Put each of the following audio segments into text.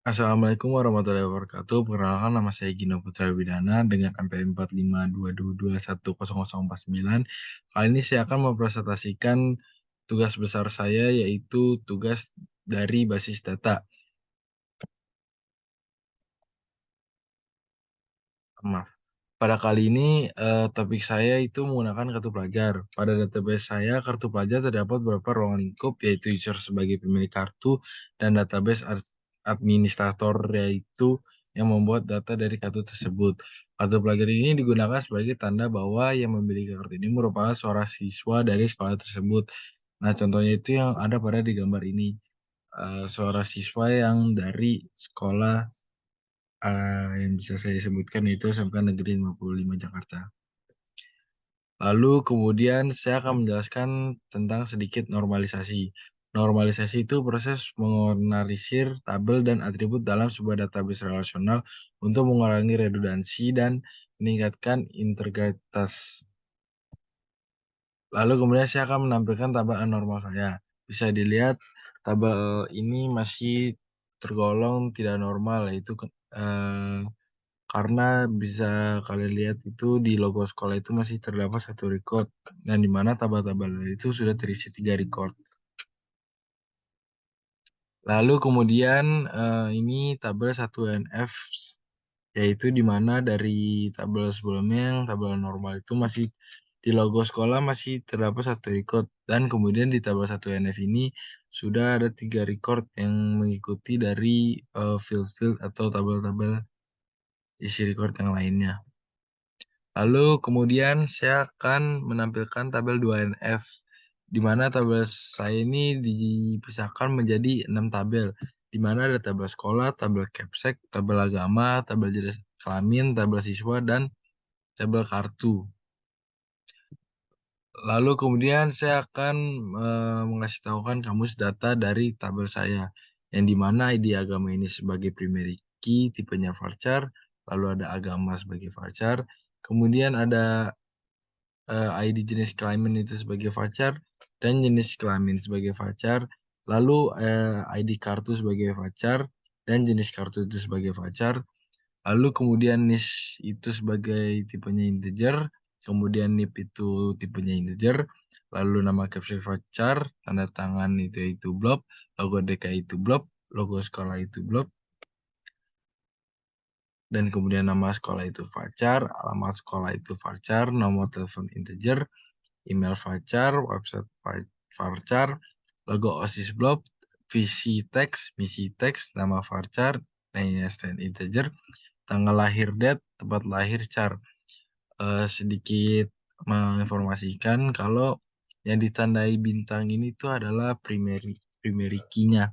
Assalamualaikum warahmatullahi wabarakatuh. Perkenalkan nama saya Gino Putra Widana dengan MPM 4522210049. Kali ini saya akan mempresentasikan tugas besar saya yaitu tugas dari basis data. Maaf. Pada kali ini topik saya itu menggunakan kartu pelajar. Pada database saya kartu pelajar terdapat beberapa ruang lingkup yaitu user sebagai pemilik kartu dan database administrator yaitu yang membuat data dari kartu tersebut. Kartu pelajar ini digunakan sebagai tanda bahwa yang memiliki kartu ini merupakan seorang siswa dari sekolah tersebut. Nah, contohnya itu yang ada pada di gambar ini. Seorang siswa yang dari sekolah yang bisa saya sebutkan yaitu SMK Negeri 55 Jakarta. Lalu kemudian saya akan menjelaskan tentang sedikit normalisasi. Normalisasi itu proses mengorganisir tabel dan atribut dalam sebuah database relasional untuk mengurangi redundansi dan meningkatkan integritas. Lalu kemudian saya akan menampilkan tabel anormal saya. Bisa dilihat tabel ini masih tergolong tidak normal, yaitu karena bisa kalian lihat itu di logo sekolah itu masih terdapat satu record, dan di mana tabel-tabel itu sudah terisi 3 record. Lalu kemudian ini tabel 1NF, yaitu di mana dari tabel sebelumnya yang tabel normal itu masih di logo sekolah masih terdapat satu record, dan kemudian di tabel 1NF ini sudah ada 3 record yang mengikuti dari field-field atau tabel-tabel isi record yang lainnya. Lalu kemudian saya akan menampilkan tabel 2NF, di mana tabel saya ini dipisahkan menjadi 6 tabel, di mana ada tabel sekolah, tabel capsek, tabel agama, tabel jenis kelamin, tabel siswa, dan tabel kartu. Lalu kemudian saya akan mengasih tahukan kamus data dari tabel saya, yang di mana ID agama ini sebagai primary key, tipenya varchar, lalu ada agama sebagai varchar, kemudian ada ID jenis kelamin itu sebagai varchar dan jenis kelamin sebagai varchar, lalu ID kartu sebagai varchar dan jenis kartu itu sebagai varchar, lalu kemudian NIS itu sebagai tipenya integer, kemudian NIP itu tipenya integer, lalu nama capsule varchar, tanda tangan itu blob, logo DKI itu blob, logo sekolah itu blob, dan kemudian nama sekolah itu varchar, alamat sekolah itu varchar, nomor telepon integer, email varchar, website varchar, logo OSIS blob, visi teks, misi teks, nama varchar, name dan integer, tanggal lahir date, tempat lahir char. Sedikit menginformasikan kalau yang ditandai bintang ini tuh adalah primary key-nya.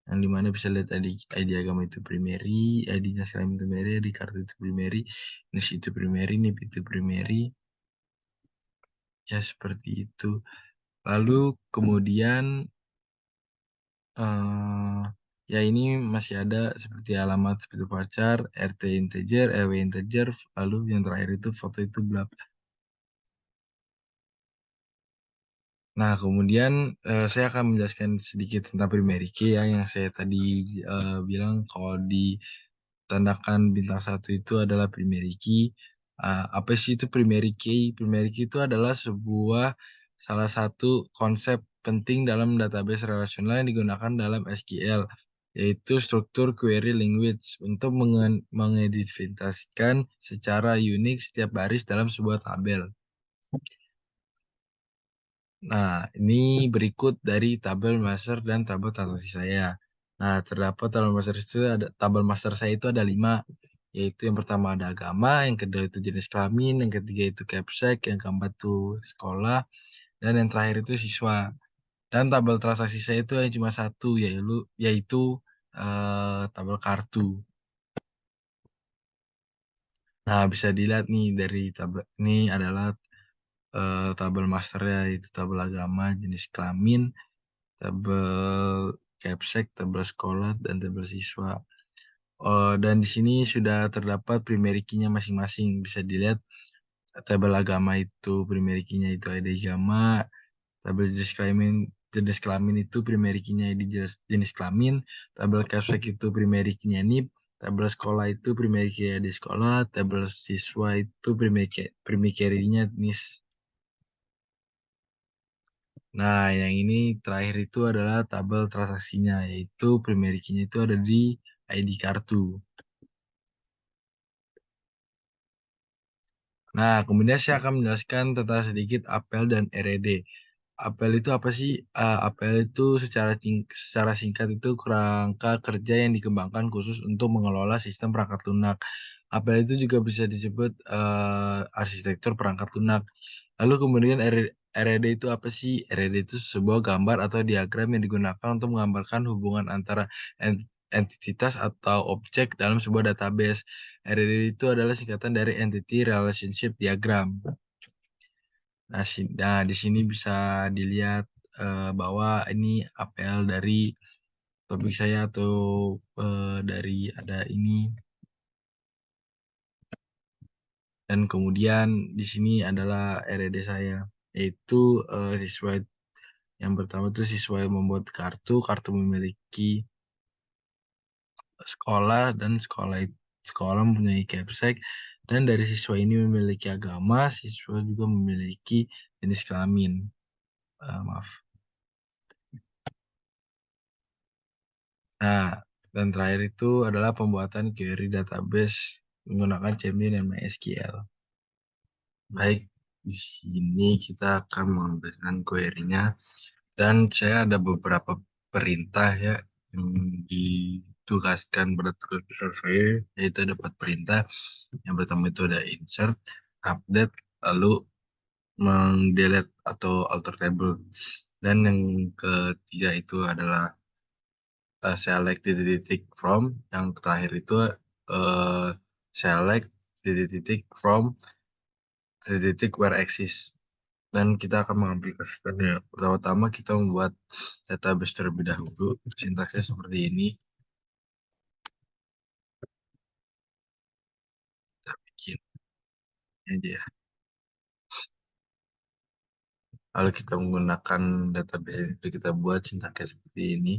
Yang dimana bisa lihat ID agama itu primary, ID-nya selain itu primary, ID kartu itu primary, NIS itu primary, NIP itu primary, ya seperti itu. Lalu kemudian ya ini masih ada seperti alamat seperti pacar, RT integer, RW integer, lalu yang terakhir itu foto itu blab. Nah, kemudian saya akan menjelaskan sedikit tentang primary key ya, yang saya tadi bilang kalau ditandakan bintang 1 itu adalah primary key. Apa sih itu primary key? Primary key itu adalah salah satu konsep penting dalam database relasional yang digunakan dalam SQL, yaitu struktur query language untuk mengidentifikasikan secara unik setiap baris dalam sebuah tabel. Nah, ini berikut dari tabel master dan tabel transaksi saya. Nah, terdapat tabel master saya itu ada 5, yaitu yang pertama ada agama, yang kedua itu jenis kelamin, yang ketiga itu capsek, yang keempat itu sekolah, dan yang terakhir itu siswa. Dan tabel transaksi saya itu yang cuma satu, yaitu tabel kartu. Nah, bisa dilihat nih dari tabel ini adalah tabel masternya, yaitu tabel agama, jenis kelamin, tabel capsek, tabel sekolah, dan tabel siswa. Dan di sini sudah terdapat primary key-nya masing-masing. Bisa dilihat tabel agama itu primary key-nya itu ID agama, tabel jenis kelamin jenis kelamin itu primary key-nya di jenis kelamin, tabel Capsek itu primary key-nya NIP, tabel sekolah itu primary key-nya di sekolah, tabel siswa itu primary key-nya NIS. Nah, yang ini terakhir itu adalah tabel transaksinya, yaitu primary key-nya itu ada di ID kartu. Nah, kemudian saya akan menjelaskan tentang sedikit apel dan RED. Apel itu apa sih? Apel itu secara singkat itu kerangka kerja yang dikembangkan khusus untuk mengelola sistem perangkat lunak. Apel itu juga bisa disebut arsitektur perangkat lunak. Lalu kemudian RED itu apa sih? RED itu sebuah gambar atau diagram yang digunakan untuk menggambarkan hubungan antara entitas atau objek dalam sebuah database. RED itu adalah singkatan dari Entity Relationship Diagram. Nah, di sini bisa dilihat bahwa ini APL dari topik saya atau dari ada ini, dan kemudian di sini adalah RED saya, yaitu siswa yang pertama itu siswa yang membuat kartu memiliki sekolah, dan sekolah mempunyai Capsek, dan dari siswa ini memiliki agama, siswa juga memiliki jenis kelamin. Maaf. Nah, dan terakhir itu adalah pembuatan query database menggunakan Chameleon dan MySQL. Baik, di sini kita akan mengambilkan query-nya, dan saya ada beberapa perintah ya yang ditugaskan pada tugas besar saya, yaitu ada 4 perintah. Yang pertama itu ada insert, update, lalu mendelete atau alter table. Dan yang ketiga itu adalah select titik from, yang terakhir itu uh, select titik from titik where exist. Dan kita akan mengaplikasikannya. Pertama-tama kita membuat database terlebih dahulu. Sintaksnya seperti ini. Kita bikin aja ya. Lalu kita menggunakan database yang sudah kita buat, sintaksnya seperti ini.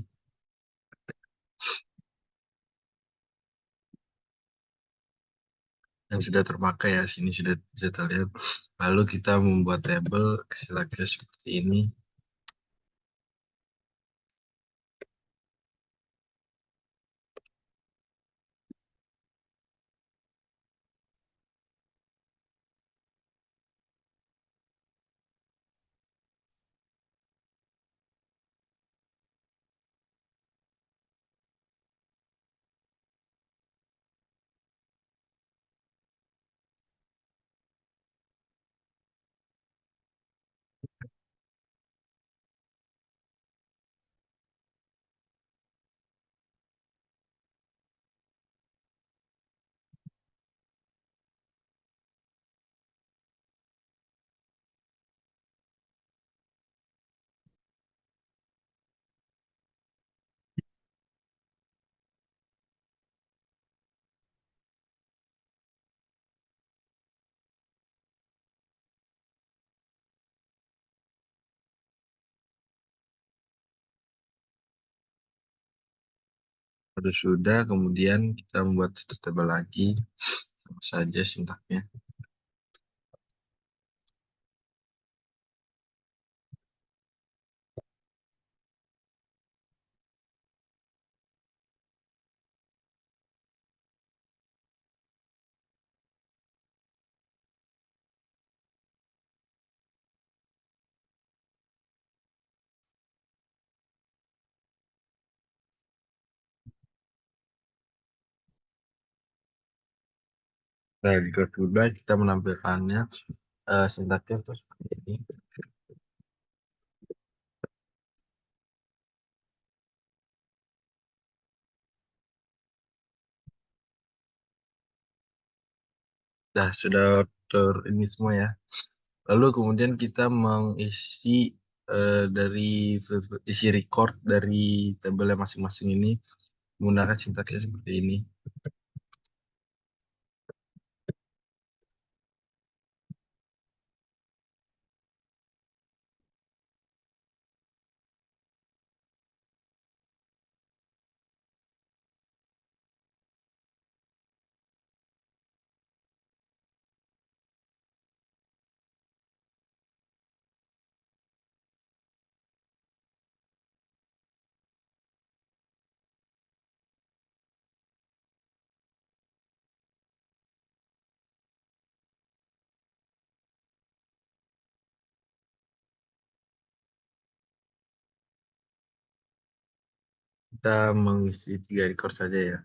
Yang sudah terpakai ya, sini sudah bisa terlihat. Lalu kita membuat table, sintaksnya seperti ini. Kalau sudah, kemudian kita membuat satu tabel lagi, sama saja sintaknya. Nah, di kelas 12 kita menampilkannya sintaknya itu seperti ini. Nah, sudah ini semua ya. Lalu kemudian kita mengisi dari isi record dari tabelnya masing-masing ini menggunakan sintaksnya seperti ini. kita mengisi 3 record saja ya.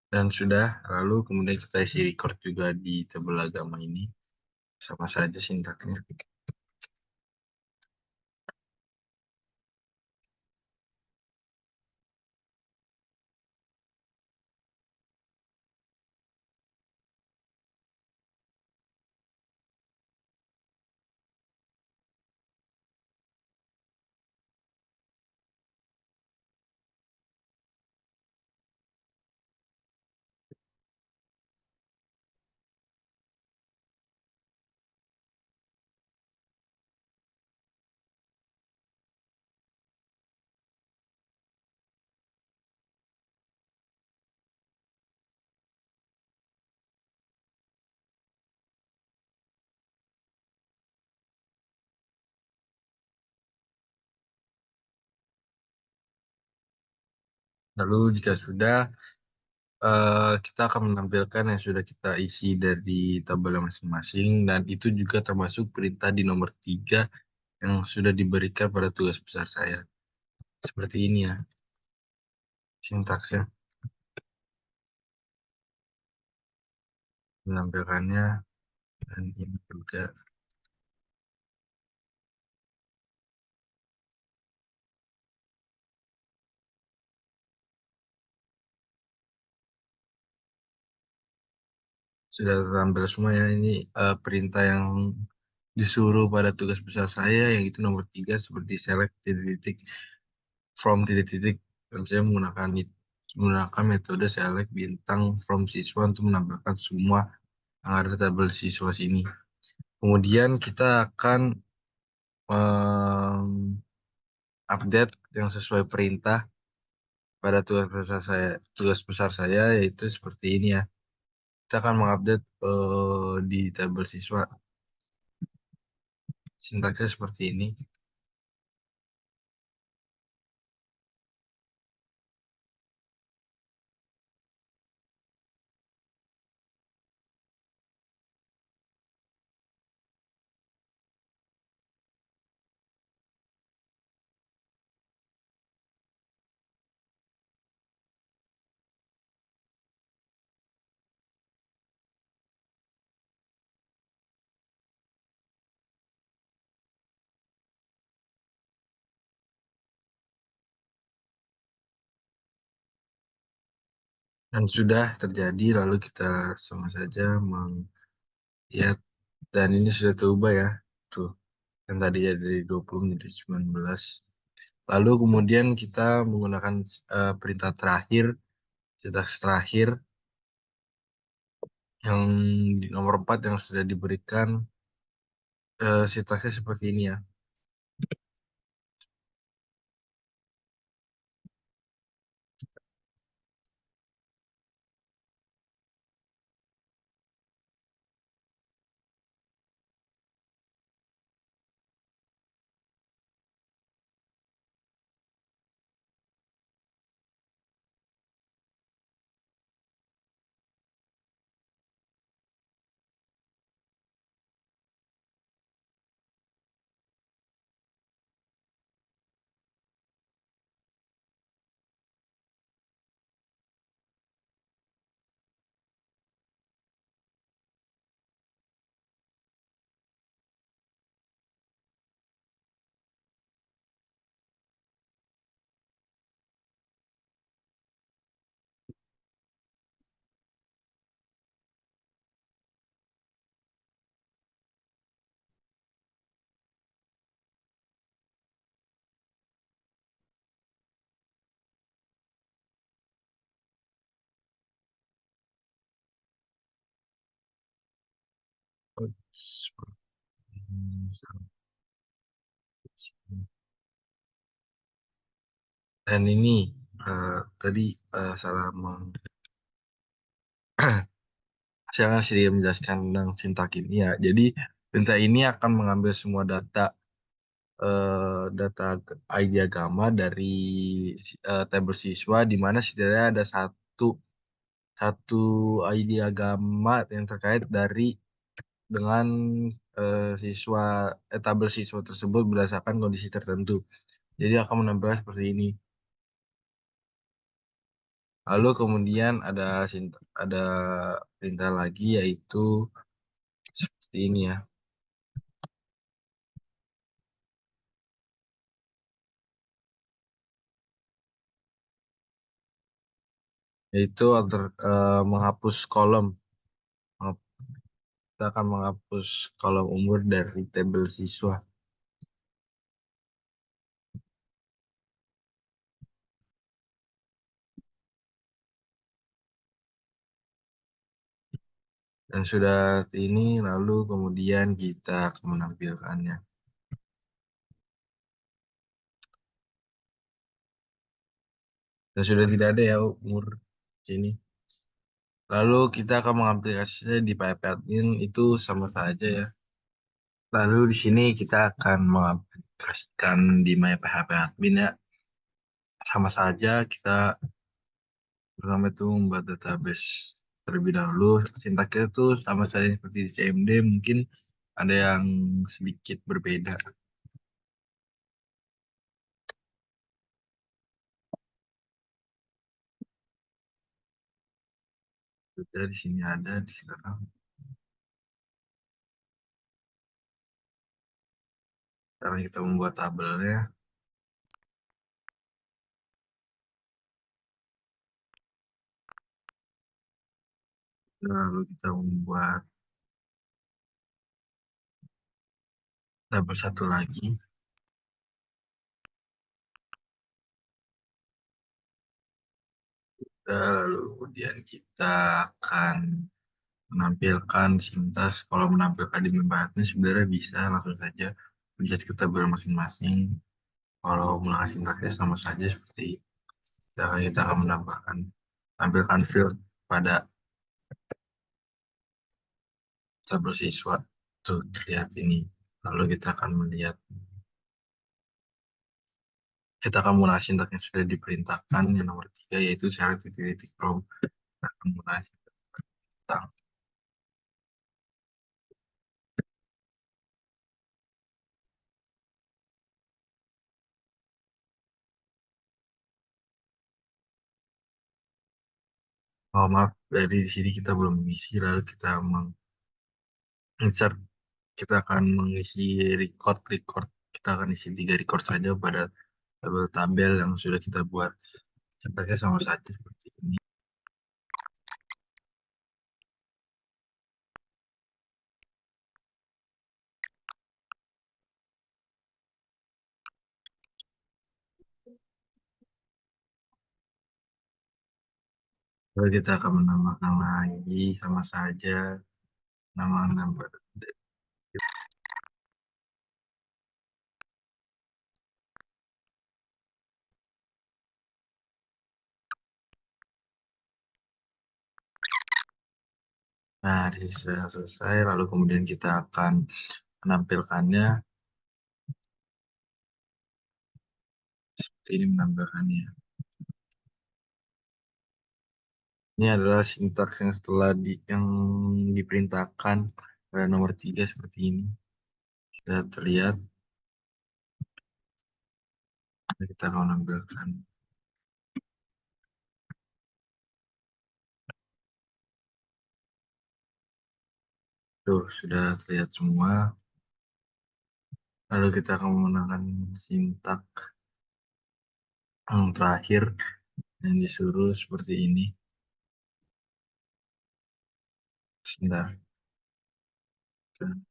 Dan sudah, lalu kemudian kita isi record juga di tabel agama ini. Sama saja sintaksnya. Lalu jika sudah, kita akan menampilkan yang sudah kita isi dari tabel masing-masing, dan itu juga termasuk perintah di nomor 3 yang sudah diberikan pada tugas besar saya. Seperti ini ya, sintaksnya, menampilkannya, dan ini juga. Sudah tampil semua ya, ini perintah yang disuruh pada tugas besar saya, yang itu nomor 3 seperti select titik-titik from titik-titik, dan saya menggunakan metode select bintang from siswa untuk menampilkan semua yang ada di tabel siswa sini. Kemudian kita akan update yang sesuai perintah pada tugas besar saya, yaitu seperti ini ya. Kita akan mengupdate di tabel siswa. Sintaksnya seperti ini. Dan sudah terjadi, lalu kita sama saja melihat, dan ini sudah terubah ya. Tuh, yang tadi ya dari 20 menjadi 19. Lalu kemudian kita menggunakan perintah terakhir, sintaks terakhir, yang di nomor 4 yang sudah diberikan, sintaksnya seperti ini ya. Dan ini tadi salah saya akan sedikit menjelaskan tentang sintak ini ya. Jadi sintak ini akan mengambil semua data ID agama dari tabel siswa di mana setidaknya ada satu satu ID agama yang terkait dengan siswa tabel siswa tersebut berdasarkan kondisi tertentu. Jadi akan menampilkan seperti ini. Lalu kemudian ada perintah lagi yaitu seperti ini ya. Yaitu menghapus kolom. Kita akan menghapus kolom umur dari tabel siswa. Dan sudah ini lalu kemudian kita akan menampilkannya. Dan sudah tidak ada ya umur sini. Lalu kita akan mengaplikasikannya di PHP admin itu sama saja ya. Lalu di sini kita akan mengaplikasikan di My PHP admin ya. Sama saja kita pertama itu membuat database terlebih dahulu. Sintaksnya itu sama saja seperti di CMD, mungkin ada yang sedikit berbeda. Sudah di sini ada di sekarang. Sekarang kita membuat tabelnya. Lalu kita membuat tabel satu lagi. Lalu kemudian kita akan menampilkan sintas. Kalau menampilkan di membahatnya sebenarnya bisa langsung saja pencet ke tabel masing-masing. Kalau menggunakan sintaksnya sama saja seperti kita akan menambahkan tampilkan field pada tabel siswa. Tuh terlihat ini. Lalu kita akan menggunakan sintaks yang sudah diperintahkan yang nomor 3 yaitu syarat titik-titik from. Kita akan menggunakan sintak. Oh, maaf, dari di sini kita belum mengisi, lalu kita insert, kita akan mengisi record. Kita akan isi 3 record saja pada tabel-tabel yang sudah kita buat. Contohnya sama saja seperti ini. Lalu kita akan menambahkan lagi sama saja nama. Nah, di sini sudah selesai. Lalu kemudian kita akan menampilkannya seperti ini menampilkannya. Ini adalah sintaks yang yang diperintahkan pada nomor 3 seperti ini. Sudah terlihat. Kita akan menampilkan. Tuh, sudah terlihat semua. Lalu kita akan menggunakan sintak yang terakhir yang disuruh seperti ini. Sebentar. Sampai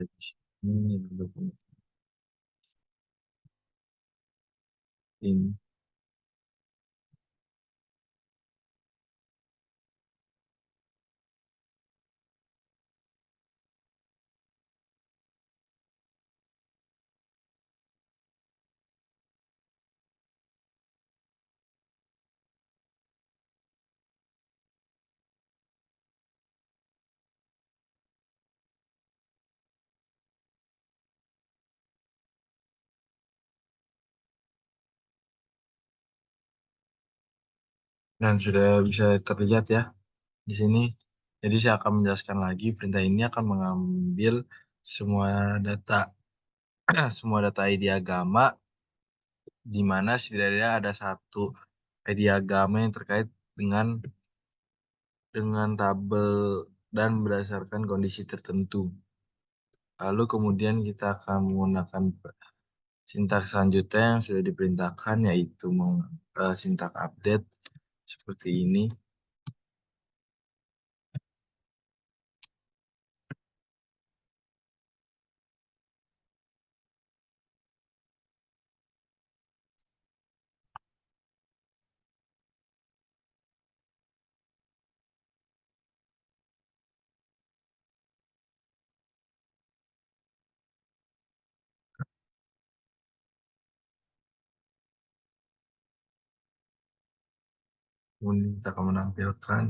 di sini. ini. Dan sudah bisa terlihat ya di sini. Jadi saya akan menjelaskan lagi, perintah ini akan mengambil semua data semua data ID agama, di mana setidaknya ada satu ID agama yang terkait dengan tabel dan berdasarkan kondisi tertentu. Lalu kemudian kita akan menggunakan sintaks selanjutnya yang sudah diperintahkan, yaitu sintaks update seperti ini. Kemudian kita akan menampilkan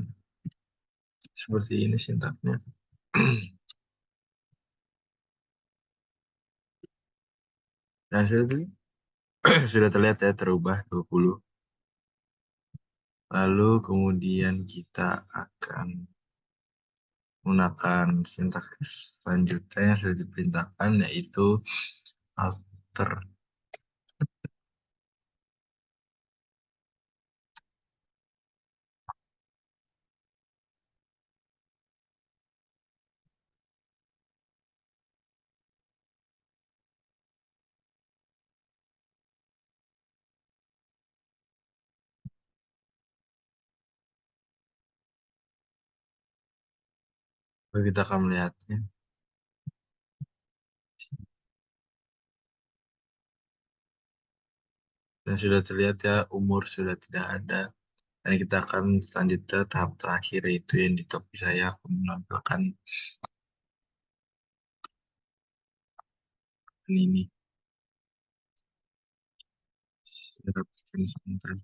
seperti ini sintaksnya. Dan sudah terlihat ya terubah 20. Lalu kemudian kita akan menggunakan sintaks selanjutnya yang sudah diperintahkan, yaitu alter. Lalu kita akan melihatnya. Dan sudah terlihat ya umur sudah tidak ada. Dan kita akan selanjutnya tahap terakhir, yaitu yang di topi saya akan menampilkan ini. Saya bikin sebentar.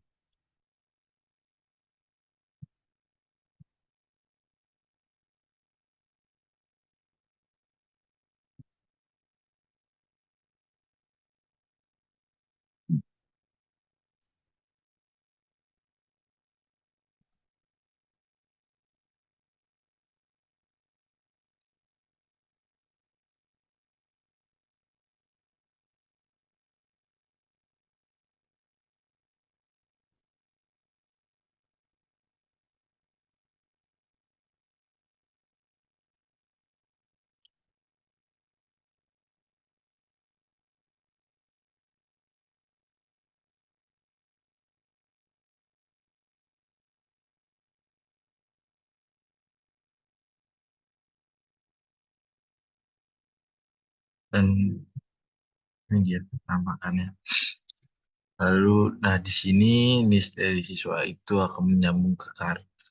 Dan ini dia penampakannya. Lalu, nah di sini list dari siswa itu akan menyambung ke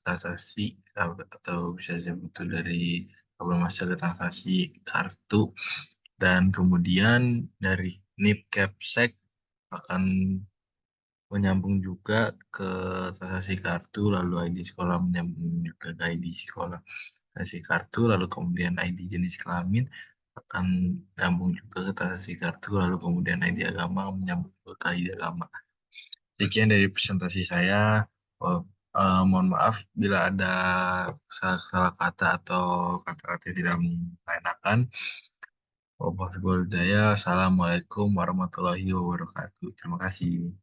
transaksi, atau bisa disebut itu dari kabel masa ke transaksi kartu, dan kemudian dari NIP Capsec akan menyambung juga ke transaksi kartu, lalu ID sekolah menyambung juga ke ID sekolah transaksi kartu, lalu kemudian ID jenis kelamin akan menyambung juga ke transaksi kartu, lalu kemudian ID agama menyambung juga ke ID agama. Sekian dari presentasi saya. Oh, mohon maaf bila ada salah kata atau kata-kata yang tidak mengenakan. Wabillahi Assalamualaikum warahmatullahi wabarakatuh. Terima kasih.